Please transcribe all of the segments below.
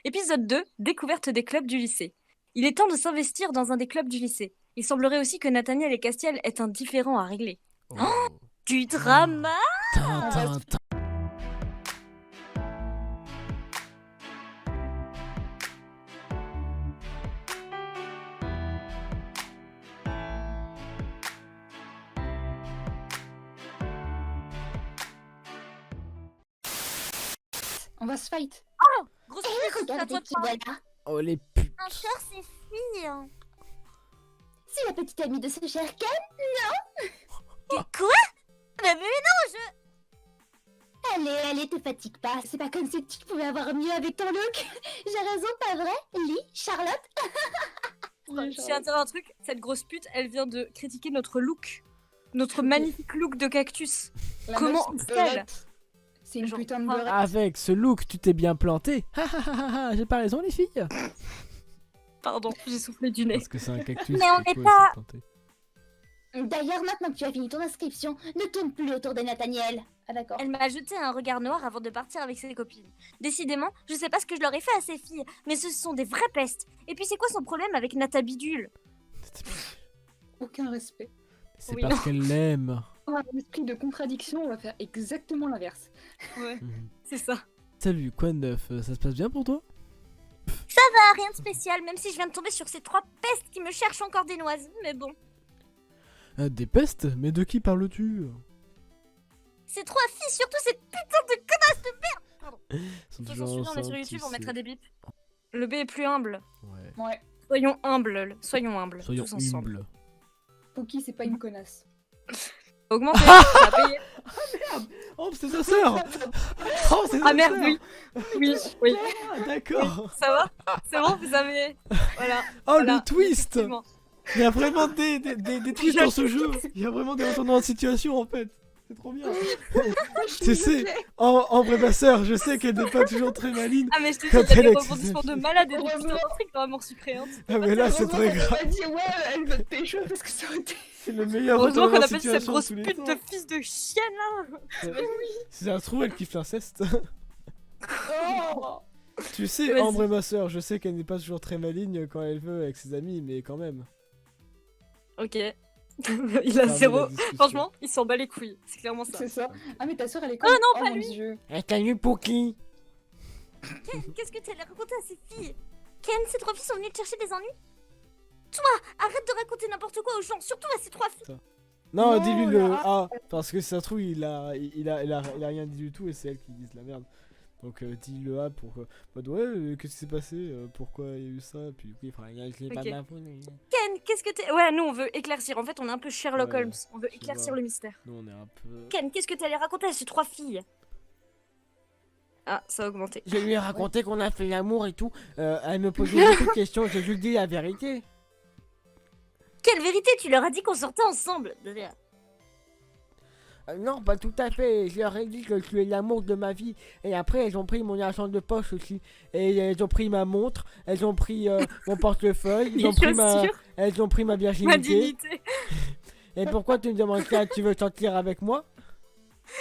Épisode 2, découverte des clubs du lycée. Il est temps de s'investir dans un des clubs du lycée. Il semblerait aussi que Nathaniel et Castiel aient un différend à régler. Oh. Du drama! Tintin. On va se fight. Grosse pute, c'est à toi de parler. Voilà. Oh les putes. Encore ces filles. C'est la petite amie de ce cher Ken. Quoi? Mais non, Allez, te fatigue pas. C'est pas comme si tu pouvais avoir mieux avec ton look. J'ai raison, pas vrai? Lee, Charlotte. Je tiens à dire un truc, cette grosse pute, elle vient de critiquer notre look. Notre magnifique look de cactus. La Comment meuf, c'est fait-elle? beurette. C'est une Genre, putain de ah. beurette. Avec ce look, tu t'es bien planté. J'ai pas raison les filles. Pardon, j'ai soufflé du nez. Parce que c'est un cactus. Mais on qu'il n'est faut pas- essayer de planter. D'ailleurs, maintenant que tu as fini ton inscription, ne tourne plus autour de Nathaniel. Ah d'accord. Elle m'a jeté un regard noir avant de partir avec ses copines. Décidément, je sais pas ce que je leur ai fait à ces filles, mais ce sont des vraies pestes. Et puis c'est quoi son problème avec Nata Bidule? Aucun respect. C'est Oui, parce qu'elle l'aime. Dans un esprit de contradiction, on va faire exactement l'inverse. Ouais, Mhm. c'est ça. Salut, quoi de neuf? Ça se passe bien pour toi? Ah, rien de spécial, même si je viens de tomber sur ces trois pestes qui me cherchent encore des noises. Mais bon, Des pestes? Mais de qui parles-tu? ces trois filles, surtout cette putain de connasse de merde. Ils sont De toute toujours façon, on est enceintes, sur YouTube, tu on mettra sais. des bips. Le B est plus humble. Ouais. Ouais. Soyons humbles, soyons humbles. Soyons tous ensemble. humbles. Pookie, c'est pas une connasse. Augmentez, ça va payer. Oh, c'est ta sœur! Oh, c'est ta Ah merde, sœur! oui. Oui, oui. Ah, d'accord! Ça va? C'est bon, vous avez. Voilà. Oh, voilà, le twist! effectivement. Il y a vraiment des twists dans ce jeu! Il y a vraiment des retournements de situation en fait! C'est trop bien! Tu sais, en vrai, ma sœur, je sais qu'elle n'est pas toujours très maligne. Ah, mais je te dis, Quand il y a elle des est rebondissements de excessive. malade et des Heureusement. putains d'intrigues dans Amour sucré. Hein. Ah, mais là, c'est très grave. Elle m'a dit, ouais, elle veut te pécho parce que ça aurait été. C'est le meilleur Heureusement qu'on retournement a de pas dit cette situation grosse de tous les pute temps. de fils de chienne là. Si ça se trouve, elle kiffe l'inceste. Oh. Tu sais, Vas-y. Ambre et ma sœur, je sais qu'elle n'est pas toujours très maligne quand elle veut avec ses amis, mais quand même. Ok. Il a Fermez la zéro. discussion. Franchement, il s'en bat les couilles. C'est clairement ça. C'est ça. Ah, mais ta soeur, elle est Ah, comme. non, pas mon lui. Dieu. Elle t'a eu pour qui? Qu'est-ce que tu allais raconter à ces filles? Ken, ces trois filles sont venues te chercher des ennuis? Toi, arrête de raconter n'importe quoi aux gens, surtout à ces trois filles. Non, Non, dis-lui le là. A, parce que si ça se trouve, il a rien dit du tout et c'est elle qui dit de la merde. Donc dis le A pour mode ouais, qu'est-ce qui s'est passé, pourquoi il y a eu ça, puis du coup il fera rien, je l'ai pas Ok. de l'info, Ken, Qu'est-ce que t'es. Ouais, nous on veut éclaircir. En fait, on est un peu Sherlock Ouais, Holmes. On veut je éclaircir vois. le mystère. Nous on est un peu... Ken, qu'est-ce que tu allais raconter à ces trois filles? Ah, ça a augmenté. Je lui ai raconté qu'on a fait l'amour et tout, elle me posait beaucoup de questions, j'ai juste dit la vérité. Quelle vérité, tu leur as dit qu'on sortait ensemble? Non, pas tout à fait, je leur ai dit que tu es l'amour de ma vie, et après elles ont pris mon argent de poche aussi, et elles ont pris ma montre, elles ont pris mon portefeuille, Les chaussures, elles ont pris ma ma virginité. dignité. Et pourquoi tu me demandes ça? Tu veux sortir avec moi?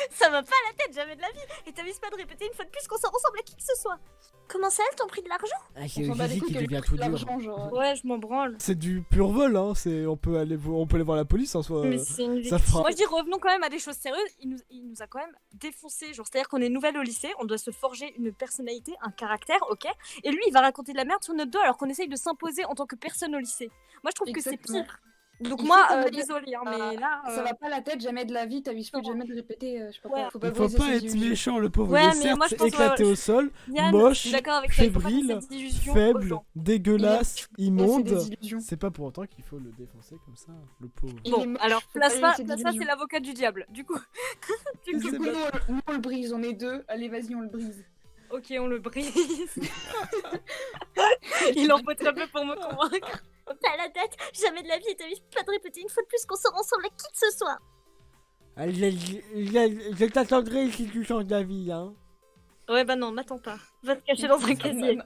Ça va pas à la tête, jamais de la vie. Et t'avises pas de répéter une fois de plus qu'on sort ensemble à qui que ce soit. Comment ça, elles t'ont pris de l'argent? Ah, On c'est s'en bat les Gigi couilles qui qu'elle devient coûte tout de dur. l'argent, genre. Ouais, je m'en branle. C'est du pur vol, hein. On peut aller voir la police en soi. Mais c'est une ça victime. fera- Moi je dis revenons quand même à des choses sérieuses. Il nous a quand même défoncé. Genre, c'est-à-dire qu'on est nouvelle au lycée, on doit se forger une personnalité, un caractère, ok. Et lui, il va raconter de la merde sur notre dos alors qu'on essaye de s'imposer en tant que personne au lycée. Moi, je trouve que c'est Exactement. pire. Donc Il moi, faut qu'on aille- désolée, hein, mais Ah, là. Ça va pas à la tête, jamais de la vie, t'avises plus Non. jamais de répéter, je sais pas Ouais. quoi. Faut pas Il faut briser pas ses être illusions. méchant, le pauvre. Ouais, il est mais moi, certes je pense, éclaté au sol, Yann, moche, je suis d'accord avec ça, il faut pas fébrile, donner cette illusion aux faible, gens. dégueulasse, Ouais, c'est immonde. des illusions. C'est pas pour autant qu'il faut le défoncer comme ça, le pauvre. Il est Bon, moche, alors faut pas place lui pas, laisser des place pas, c'est illusions. l'avocat du diable. Du coup, du Du coup, coup, nous, on le brise, on est deux. Allez, vas-y, on le brise. ok, on le brise. Il en faut très peu pour me convaincre. Pas à la tête, jamais de la vie. Et t'avises pas de répéter une fois de plus qu'on sort ensemble à qui que ce soit. Ah, je t'attendrai si tu changes d'avis, hein. Ouais, bah non, m'attends pas. Va te cacher dans un casier.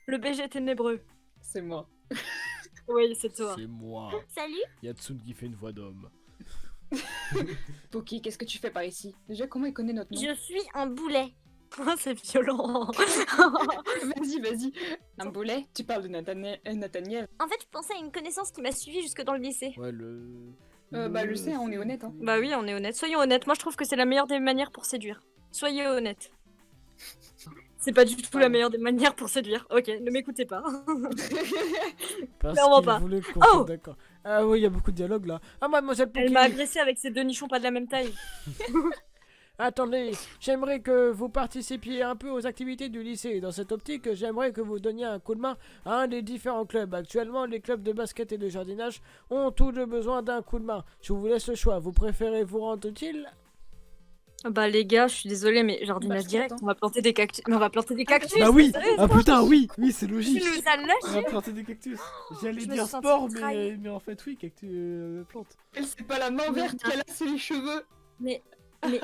Le BG ténébreux. C'est moi. Oui, c'est toi. C'est moi, Salut. Yatsune qui fait une voix d'homme. Poki, qu'est-ce que tu fais par ici? Déjà, comment il connaît notre nom? Je suis un boulet. C'est violent. Vas-y. Un boulet. Tu parles de Nathaniel. En fait, je pensais à une connaissance qui m'a suivi jusque dans le lycée. Ouais, le... Bah, je sais, on est honnête. Hein. Bah oui, on est honnête. Soyons honnêtes. Moi, je trouve que c'est la meilleure des manières pour séduire. Soyez honnêtes. C'est pas du tout la meilleure des manières pour séduire. Ok, ne m'écoutez pas. Parce Clairement qu'il pas. voulait qu'on Oh soit d'accord. Ah oui, il y a beaucoup de dialogue là. Ah, mademoiselle Elle Pookie. m'a agressé avec ses deux nichons pas de la même taille. Attendez, j'aimerais que vous participiez un peu aux activités du lycée. Dans cette optique, j'aimerais que vous donniez un coup de main à un des différents clubs. Actuellement, les clubs de basket et de jardinage ont tous deux besoin d'un coup de main. Je vous laisse le choix. Vous préférez vous rendre utile? Bah les gars, je suis désolée, mais jardinage Basket, direct, hein. on va planter des cactus. Mais on va planter des cactus. Bah oui. sérieux, Ah putain, oui, c'est tu logique. nous as On lâché. va planter des cactus. J'allais Je me dire suis sentie sport, trahie. mais en fait oui, cactus, plante. Elle, c'est pas la main verte qu'elle a, c'est les cheveux. Mais les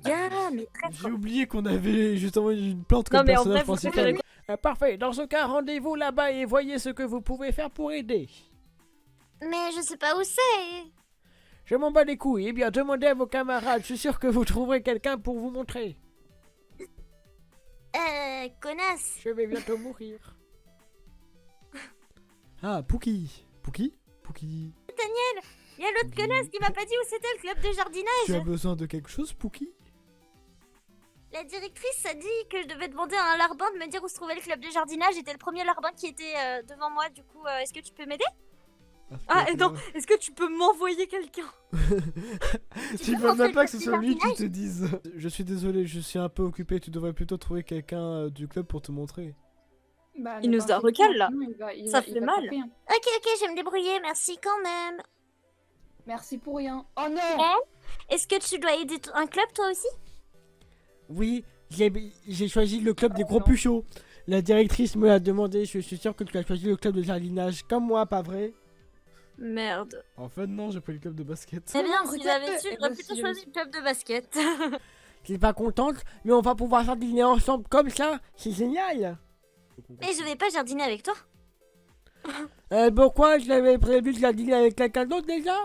gars, mais très J'ai oublié qu'on avait justement une plante comme Non, mais en personnage vrai, vous principal. préférez Parfait, dans ce cas, rendez-vous là-bas et voyez ce que vous pouvez faire pour aider. Mais je sais pas où c'est. Je m'en bats les couilles. Eh bien, demandez à vos camarades. Je suis sûr que vous trouverez quelqu'un pour vous montrer. Connasse. Je vais bientôt mourir. Ah, Pookie. Pookie. Y a l'autre connasse qui m'a pas dit où c'était le club de Tu as jardinage. besoin de quelque chose, Pookie? La directrice a dit que je devais demander à un larbin de me dire où se trouvait le club de jardinage. J'étais le premier larbin qui était devant moi. Du coup, est-ce que tu peux m'aider? Ah non, est-ce que tu peux m'envoyer quelqu'un? Tu veux même pas que ce soit lui qui te dise. Je suis désolé, je suis un peu occupé. Tu devrais plutôt trouver quelqu'un du club pour te montrer. Bah, Il ne nous a t'inquiète recal, pas, là. sinon Ça il fait va mal. taper, hein. Ok, je vais me débrouiller. Merci quand même. Merci pour rien. Oh non. Est-ce que tu dois aider un club toi aussi? Oui, j'ai choisi le club des gros non. puchots. La directrice me l'a demandé. Je suis sûr que tu as choisi le club de jardinage comme moi, pas vrai? Merde. En fait, non, j'ai pris le club de basket. Eh bien, non, si regarde, j'avais su, eh j'aurais ben, plutôt si choisi le club de basket. T'es pas contente, mais on va pouvoir jardiner ensemble comme ça. C'est génial. Mais je vais pas jardiner avec toi. Pourquoi j'avais prévu de jardiner avec quelqu'un d'autre déjà?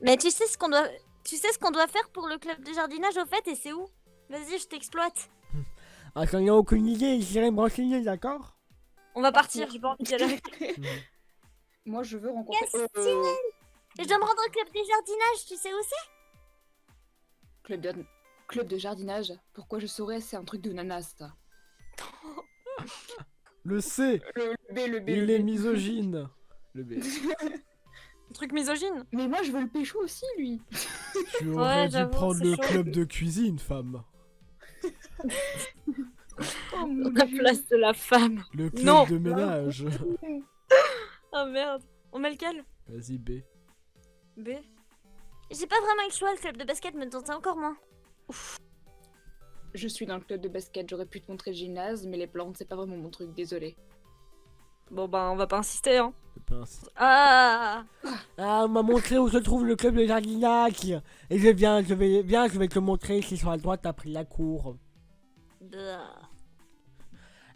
Mais tu sais ce qu'on doit faire pour le club de jardinage au fait et c'est où? Vas-y, je t'exploite. Ah, j'en ai aucune idée, j'irai me renseigner, d'accord? On va partir, j'ai pas envie d'y aller avec. Moi, je veux rencontrer. Je dois me rendre au club des jardinages, tu sais où c'est? Club de jardinage. Pourquoi je saurais? C'est un truc de nanas, ça. Le C, Le B. il est misogyne. Le B. Un truc misogyne. Mais moi, je veux le pécho aussi, lui. Tu aurais dû j'avoue, prendre c'est le chaud. club de cuisine, femme. Oh mon La Dieu. place de la femme. Le club Non. de ménage. Oh merde. On met lequel? Vas-y, B. B. J'ai pas vraiment eu le choix, le club de basket me tentait encore moins. Je suis dans le club de basket, j'aurais pu te montrer le gymnase, mais les plantes, c'est pas vraiment mon truc, désolé. Bon bah on va pas insister hein. C'est pas ainsi. Ah. Ah, on m'a montré où se trouve le club de jardinage. Et je vais te montrer, c'est sur la droite après la cour. Bah.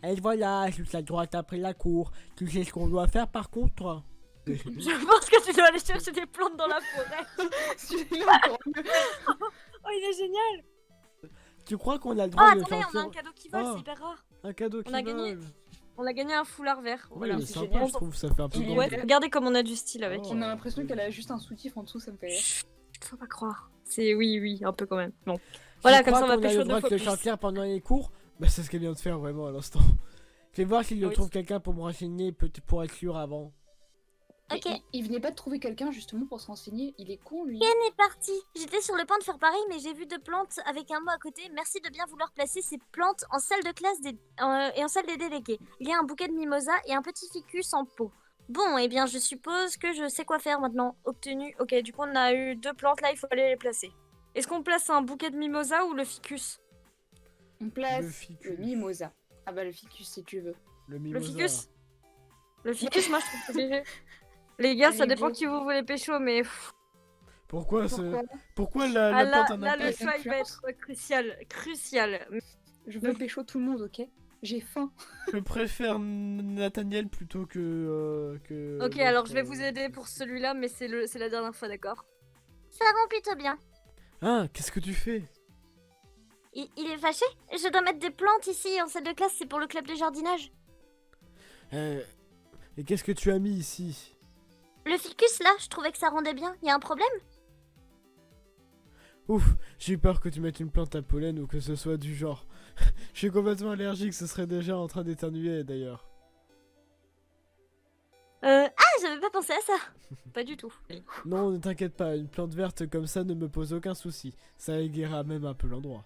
Et voilà, c'est sur la droite après la cour. Tu sais ce qu'on doit faire par contre? Je pense que tu dois aller chercher des plantes dans la forêt. Celui-là, encore mieux. Oh il est génial. Tu crois qu'on a le Oh droit de attendez, on a sortir un cadeau qui vole, Oh. c'est hyper rare. un cadeau qui a gagné. vole? On a gagné un foulard vert. Oui, Voilà. c'est c'est sympa, génial. je trouve, ça fait un peu Il est bandit. Ouais, vert. regardez comme on a du style avec. Oh. On a l'impression qu'elle a juste un soutif en dessous, ça me fait rire. Faut pas croire. C'est oui, un peu quand même. Bon. Voilà, Tu comme crois ça on va qu'on a pécho le deux droit fois de plus. sortir pendant les cours? Bah c'est ce qu'elle vient de faire vraiment à l'instant. Je vais voir s'il Oui. trouve quelqu'un pour me renseigner, peut-être pour être sûr avant. Mais Ok. il venait pas de trouver quelqu'un justement pour se renseigner, il est con lui. Ken est parti. J'étais sur le point de faire pareil, mais j'ai vu deux plantes avec un mot à côté. Merci de bien vouloir placer ces plantes en salle de classe et en salle des délégués. Il y a un bouquet de mimosa et un petit ficus en pot. Bon, eh bien, je suppose que je sais quoi faire maintenant. Obtenu. Ok, du coup, on a eu deux plantes là, il faut aller les placer. Est-ce qu'on place un bouquet de mimosa ou le ficus? On place Le le, ficus. mimosa. Ah bah le ficus si tu veux. Le Le mimosa. ficus? Le ficus, moi je trouve que c'est... Les gars, ça Elle est dépend beau. qui vous voulez pécho, mais... Pourquoi Pourquoi Pourquoi la Ah, plante a un là, le impact? choix il va être crucial. Crucial. Je veux pécho tout le monde, ok? J'ai faim. Je préfère Nathaniel plutôt que... Ok, alors je vais vous aider pour celui-là, mais c'est la dernière fois, d'accord? Ça rend plutôt bien. Ah, qu'est-ce que tu fais? Il est fâché? Je dois mettre des plantes ici en salle de classe, c'est pour le club de jardinage. Et qu'est-ce que tu as mis ici? Le ficus là, je trouvais que ça rendait bien. Y a un problème? Ouf, j'ai eu peur que tu mettes une plante à pollen ou que ce soit du genre. Je suis complètement allergique, ce serait déjà en train d'éternuer d'ailleurs. Ah, j'avais pas pensé à ça. Pas du tout. Non, ne t'inquiète pas, une plante verte comme ça ne me pose aucun souci. Ça égayera même un peu l'endroit.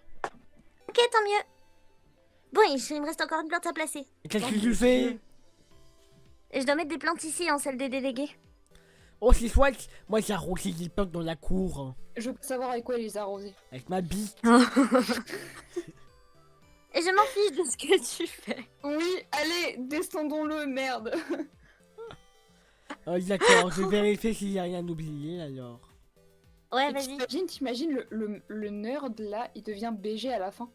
Ok, tant mieux. Bon, il me reste encore une plante à placer. Qu'est-ce que tu fais? Et je dois mettre des plantes ici en salle des délégués. Oh, c'est chouette. Moi, j'ai arrosé des plantes dans la cour. Hein, Je veux savoir avec quoi les arroser. avec ma bite. Et je m'en fiche de ce que tu fais. Oui, allez, descendons-le, merde. Oh, d'accord, je vais vérifier s'il n'y a rien oublié alors. Ouais, Et vas-y. t'imagines le nerd là, il devient BG à la fin.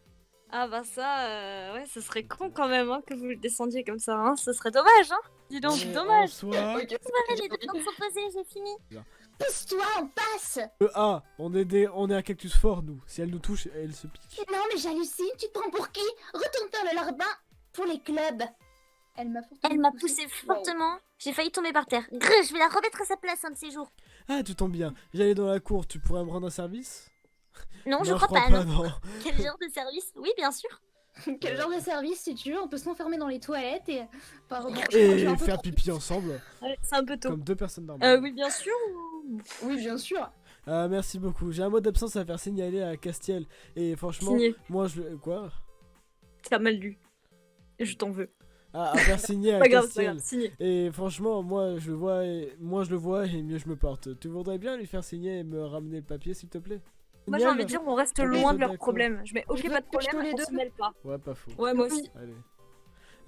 Ah bah ça, ouais, ce serait con quand même hein, que vous le descendiez comme ça, hein. Ce serait dommage, hein. Dis donc, Mais dommage. En soi, Ok, Ouais, les deux plantes sont posées, j'ai fini. Pousse-toi, on passe. on est un cactus fort, nous. Si elle nous touche, elle se pique. Non, mais j'hallucine, tu te prends pour qui? Retourne faire le larbin pour les clubs. Elle Elle m'a poussé fortement. J'ai failli tomber par terre. Grrr, je vais la remettre à sa place un de ces jours. Ah, tu tombes bien. J'allais dans la cour, tu pourrais me rendre un service? Non, je Non, crois pas, non. non. Quel genre de service? Oui, bien sûr. Quel genre de service, si tu veux, on peut s'enfermer dans les toilettes et... Pardon, Et un peu faire trop- pipi ensemble, Ouais, c'est un peu tôt. comme deux personnes normales. Oui, bien sûr. Oui, bien sûr. Ah, merci beaucoup. J'ai un mot d'absence à faire signaler à Castiel. Et franchement, Signé. moi je le... Quoi? T'as mal lu. Et je t'en veux. Ah, à faire signer à Pas grave, c'est pas Castiel. grave. Signé. Et franchement, moi je le vois et mieux je me porte. Tu voudrais bien lui faire signer et me ramener le papier, s'il te plaît? Moi j'ai Génial. envie de dire on reste Ouais, loin de leurs d'accord. problèmes. Je mets ok, Je pas de veux que je te problème, les on deux. se mêle pas. Ouais, pas faux. Ouais, moi aussi. Allez.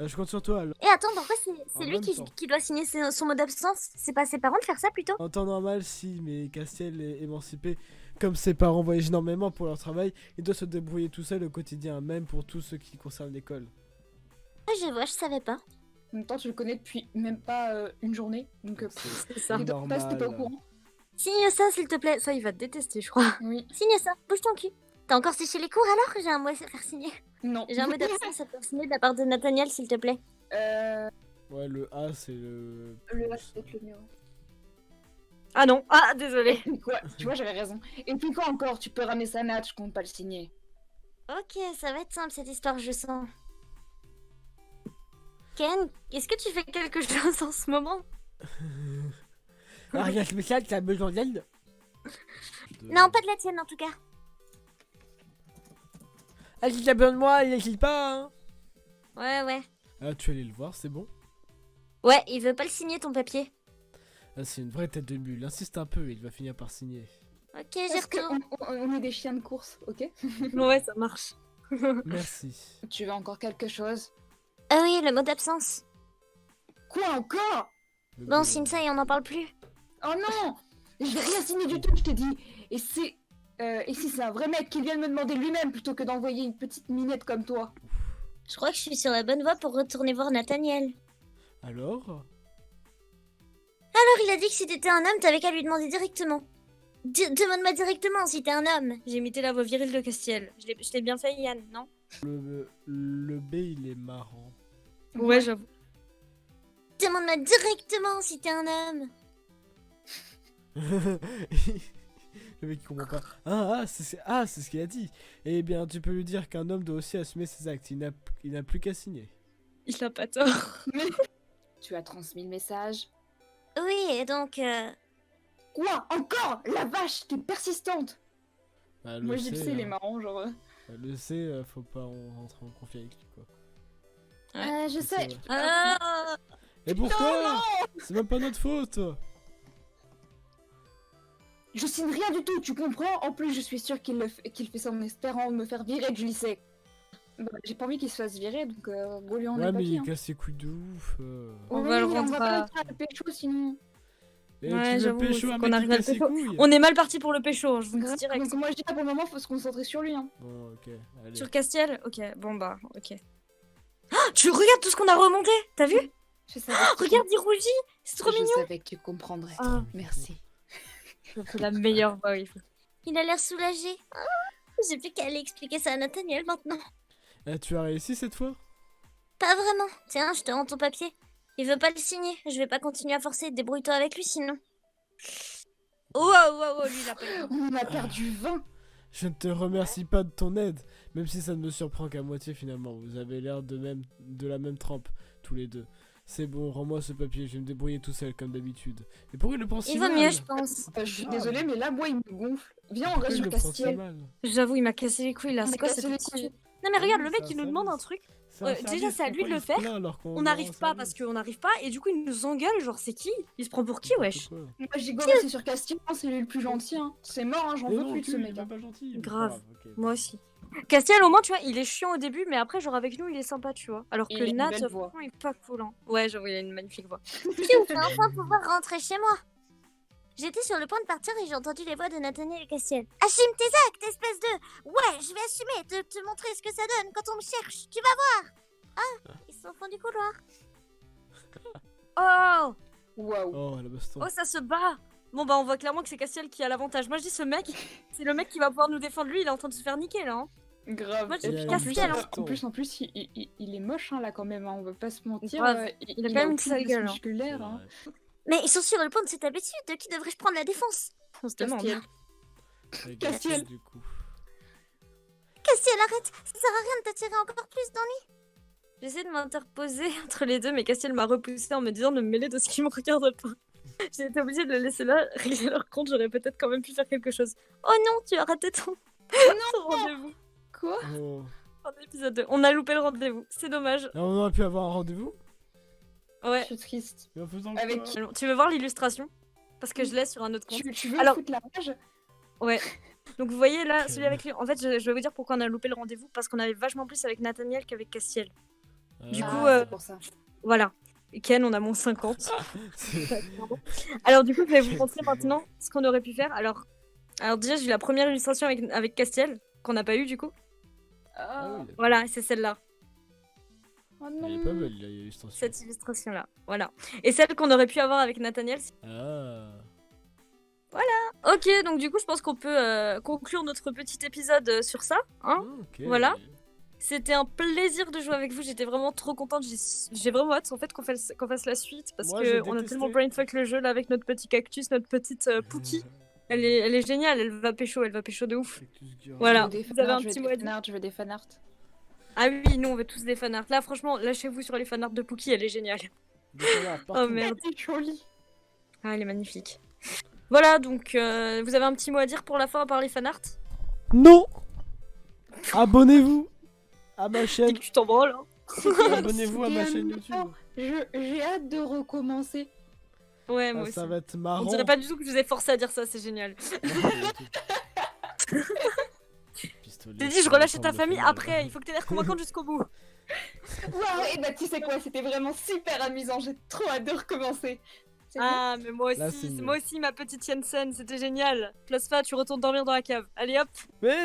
Je compte sur toi, alors. Et attends, pourquoi En c'est lui même qui, temps. qui doit signer son mot d'absence? C'est pas ses parents de faire ça plutôt? En temps normal, si, mais Castiel est émancipé. Comme ses parents voyagent énormément pour leur travail, il doit se débrouiller tout seul au quotidien, même pour tout ce qui concerne l'école. Ah, je vois, je savais pas. En même temps, tu le connais depuis même pas une journée. Donc, C'est ça. il doit pas si t'es pas au normal. courant. Signe ça, s'il te plaît. Ça, il va te détester, je crois. Oui. Signe ça, bouge ton cul. T'as encore séché les cours alors? J'ai un mot à faire signer. Non. J'ai un mot d'absence à faire signer de la part de Nathaniel, s'il te plaît. Ouais, le A, c'est le... Le A, c'est peut-être le mien. Ah non, ah désolé. Quoi? Tu vois, j'avais raison. Et puis quoi encore? Tu peux ramener sa natte, je compte pas le signer. Ok, ça va être simple cette histoire, je sens. Ken, est-ce que tu fais quelque chose en ce moment? Ah, rien de spécial, t'as besoin d'aide? Non, pas de la tienne en tout cas. Ah, si t'as besoin de moi, n'hésite pas, hein. Ouais. Ah, tu es allé le voir, c'est bon? Ouais, il veut pas le signer ton papier. Ah, c'est une vraie tête de mule, insiste un peu, il va finir par signer. Ok, j'y Parce retourne. qu'on est des chiens de course, ok? Ouais, ça marche. Merci. Tu veux encore quelque chose? Ah oui, le mot d'absence. Quoi encore? Bon, signe ça et on n'en parle plus. Oh non! Je vais rien signer du tout, je te dis. Et si c'est un vrai mec qui vient de me demander lui-même plutôt que d'envoyer une petite minette comme toi? Je crois que je suis sur la bonne voie pour retourner voir Nathaniel. Alors? Alors il a dit que si t'étais un homme, t'avais qu'à lui demander directement. Demande-moi directement si t'es un homme. J'ai imité la voix virile de Castiel. Je l'ai bien fait, Yann, non? Le B, il est marrant. Ouais, j'avoue. Demande-moi directement si t'es un homme. Le mec il comprend pas. C'est ce qu'il a dit. Eh bien, tu peux lui dire qu'un homme doit aussi assumer ses actes. Il n'a plus qu'à signer. Il a pas tort. Tu as transmis le message. Oui, et donc... Quoi? Encore? La vache, t'es persistante! Bah, Moi, je le sais, il est hein. marrant, genre. Le C, faut pas rentrer en conflit avec lui, quoi. Je C'est sais. vrai. Ah Et pourquoi? C'est même pas notre faute. Je signe rien du tout, tu comprends? En plus, je suis sûre qu'il fait ça en espérant me faire virer du lycée. Bah, j'ai pas envie qu'il se fasse virer, donc go lui enlever Ouais, le mais papier. il casse ses couilles de ouf. On Oui, va le mais rendre on va pas à- réussir à le pécho sinon. Et Ouais, tu veux j'avoue, pécho faut un qu'on mec arrive qui à casse le ses pécho. couilles? On est mal parti pour le pécho, je vous le dis direct. Donc moi je dis pour le moment faut se concentrer sur lui. Hein. Bon, ok, allez. Sur Castiel? Ok, bon bah, ok. Ah, tu regardes tout ce qu'on a remonté? T'as vu? Je savais que tu- Regarde, il rougit! C'est trop je mignon! savais que tu comprendrais. Ah. Merci. C'est la meilleure voix, oui. Il a l'air soulagé. J'ai plus qu'à aller expliquer ça à Nathaniel maintenant. Tu as réussi cette fois? Pas vraiment. Tiens, je te rends ton papier. Il veut pas le signer. Je vais pas continuer à forcer. Débrouille-toi avec lui sinon. Oh, lui, il a pas eu. On a perdu 20. Je ne te remercie pas de ton aide, même si ça ne me surprend qu'à moitié finalement. Vous avez l'air de la même trempe, tous les deux. C'est bon, rends-moi ce papier, je vais me débrouiller tout seul comme d'habitude. Mais pourquoi il le pense si Il vaut mal? mieux, je pense. Je suis désolée, mais là, moi, il me gonfle. Viens, on Pourquoi reste il sur le prend si Castiel. mal? J'avoue, il m'a cassé les couilles là. Il C'est m'a quoi cassé cette les attitude? couilles. Non, mais regarde, le C'est mec, un il nous demande un service. truc. C'est un Déjà, service, c'est à lui de pourquoi le il se faire. plaint alors qu'on On leur n'arrive rend pas parce service? qu'on n'arrive pas, et du coup, il nous engueule. Genre, c'est qui? Il se prend pour qui, wesh? N'importe quoi. Moi, j'y go rester sur Castiel, hein, c'est lui le plus gentil. Hein. C'est mort, hein, j'en Mais veux non, plus de ce tu, il est mec. même Hein. pas gentil. mais Grave. ok. Moi aussi. Castiel, au moins, tu vois, il est chiant au début, mais après, genre, avec nous, il est sympa, tu vois. Alors Et que il a une Nat, belle voix. franchement, il est pas cool. Hein. Ouais, j'avoue, il a une magnifique voix. Je vais enfin pouvoir rentrer chez moi. J'étais sur le point de partir et j'ai entendu les voix de Nathaniel et Castiel. Assume tes actes, espèce de... Ouais, je vais assumer de te montrer ce que ça donne quand on me cherche. Tu vas voir. Ah, ils sont au fond du couloir. Oh! Waouh. Oh, la baston. Oh, ça se bat! Bon, bah, on voit clairement que c'est Castiel qui a l'avantage. Moi, je dis, ce mec, c'est le mec qui va pouvoir nous défendre. Lui, il est en train de se faire niquer, là. Hein. Grave. Moi, Et j'ai puis, Castiel, hein. en plus, il est moche, hein, là, quand même. Hein, on va pas se mentir. Grave. Il a quand même une aucune sale masse gueule, hein. musculaire. Hein. Mais ils sont sur le point de s'établir dessus. De qui devrais-je prendre la défense? On se demande. Castiel. Avec Castiel. du coup. Castiel, arrête. Ça sert à rien de t'attirer encore plus dans lui. J'essaie de m'interposer entre les deux, mais Castiel m'a repoussé en me disant de me mêler de ce qui me regarde pas. J'ai été obligée de le laisser là, régler leur compte, j'aurais peut-être quand même pu faire quelque chose. Oh non, tu as raté ton, ton rendez-vous. Quoi? Oh. En épisode 2. On a loupé le rendez-vous, c'est dommage. Ah, on aurait pu avoir un rendez-vous? Je Ouais. suis triste. Mais en faisant Avec quoi? qui? Alors, tu veux voir l'illustration? Parce que je l'ai sur un autre compte. Tu veux Alors- foutre la rage? Ouais. Donc vous voyez là, Ok. celui avec lui. En fait, je vais vous dire pourquoi on a loupé le rendez-vous. Parce qu'on avait vachement plus avec Nathaniel qu'avec Castiel. Du Ah, coup, c'est pour ça. Voilà. Et Ken, on a moins 50. c'est- Alors du coup, je vais vous montrer maintenant ce qu'on aurait pu faire. Alors déjà, j'ai eu la première illustration avec Castiel, qu'on n'a pas eu du coup. Ah Ah, oui, Voilà, c'est celle-là. oh elle non. est pas belle l'illustration. Cette illustration-là. Voilà. Et celle qu'on aurait pu avoir avec Nathaniel. Ah. Ok, donc du coup, je pense qu'on peut conclure notre petit épisode sur ça. Hein. Ok. Voilà. C'était un plaisir de jouer avec vous. J'étais vraiment trop contente. J'ai vraiment hâte en fait qu'on fasse la suite parce Moi, j'ai qu'on a détesté. tellement brainfuck le jeu là avec notre petit cactus, notre petite Pookie. Elle est géniale. Elle va pécho de ouf. Voilà. Je veux des Vous avez un fanarts, petit mot à dire? je veux des fanarts. Ah oui, nous on veut tous des fanarts. Là, franchement, lâchez-vous sur les fanarts de Pookie. Elle est géniale. Oh merde. C'est joli. Ah, elle est magnifique. Voilà, donc vous avez un petit mot à dire pour la fin à part les fanarts? Non. Abonnez-vous à ma Dis chaîne. que tu t'en branles. Hein. Abonnez-vous à ma C'était chaîne amusant. YouTube. J'ai hâte de recommencer. Ouais, moi Ah, aussi. ça va être On marrant. dirait pas du tout que je vous ai forcé à dire ça, c'est génial. J'ai dit, je relâche ta famille après, il faut que t'aies l'air convaincante jusqu'au bout. Waouh, et bah tu sais quoi, c'était vraiment super amusant. J'ai trop hâte de recommencer. C'est Ah, mais moi Là, aussi, c'est mieux. moi aussi, ma petite Jensen, c'était génial. Plasma, tu retournes dormir dans la cave. Allez hop. Mais